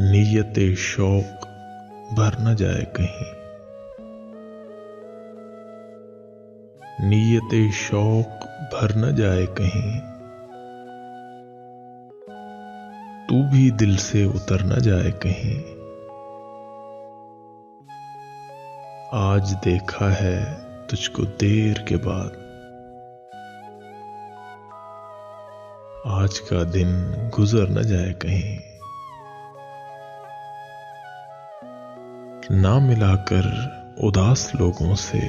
नीयते शौक भर न जाए कहीं, नीयते शौक भर न जाए कहीं, तू भी दिल से उतर न जाए कहीं। आज देखा है तुझको देर के बाद, आज का दिन गुजर न जाए कहीं। ना मिलाकर उदास लोगों से,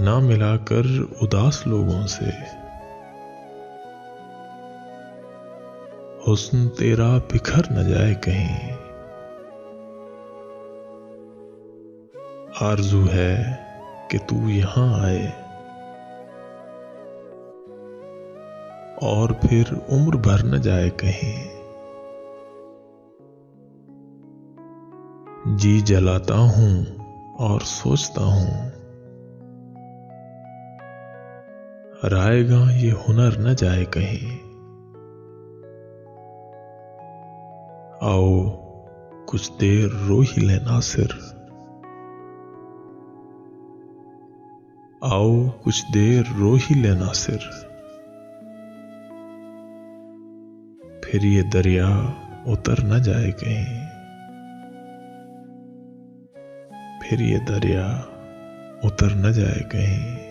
ना मिलाकर उदास लोगों से, हुस्न तेरा बिखर न जाए कहीं। आरज़ू है कि तू यहां आए और फिर उम्र भर न जाए कहीं। जी जलाता हूं और सोचता हूं, रायगा ये हुनर न जाए कहीं। आओ कुछ देर रो ही लेना सिर, आओ कुछ देर रो ही लेना सिर, फिर ये दरिया उतर न जाए कहीं, फिर ये दरिया उतर न जाए कहीं।